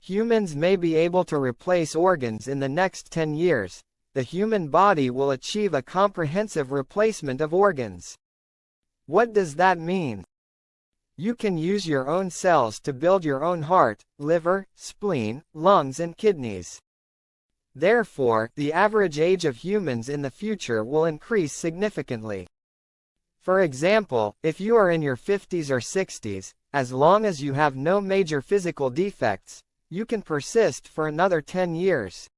Humans may be able to replace organs in the next 10 years. The human body will achieve a comprehensive replacement of organs. What does that mean? You can use your own cells to build your own heart, liver, spleen, lungs and kidneys. Therefore, the average age of humans in the future will increase significantly. For example, if you are in your 50s or 60s, as long as you have no major physical defects, you can persist for another 10 years.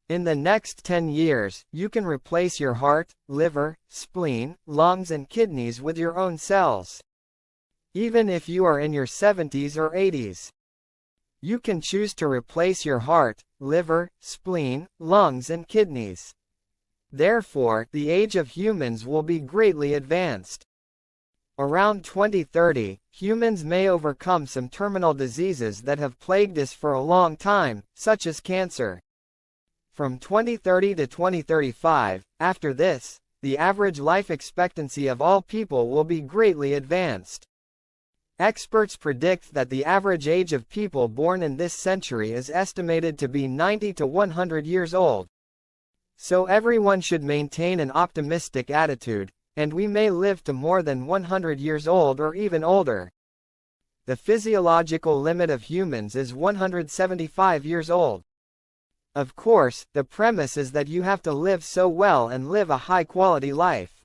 In the next 10 years, you can replace your heart, liver, spleen, lungs and kidneys with your own cells. Even if you are in your 70s or 80s, you can choose to replace your heart, liver, spleen, lungs and kidneys. Therefore, the age of humans will be greatly advanced. Around 2030, humans may overcome some terminal diseases that have plagued us for a long time, such as cancer. From 2030 to 2035, after this, the average life expectancy of all people will be greatly advanced. Experts predict that the average age of people born in this century is estimated to be 90 to 100 years old. So everyone should maintain an optimistic attitude, and we may live to more than 100 years old or even older. The physiological limit of humans is 175 years old. Of course, the premise is that you have to live so well and live a high-quality life.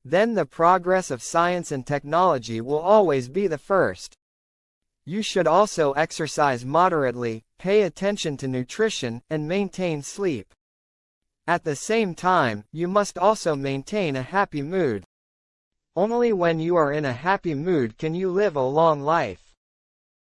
Then the progress of science and technology will always be the first. You should also exercise moderately, pay attention to nutrition, and maintain sleep. At the same time, you must also maintain a happy mood. Only when you are in a happy mood can you live a long life.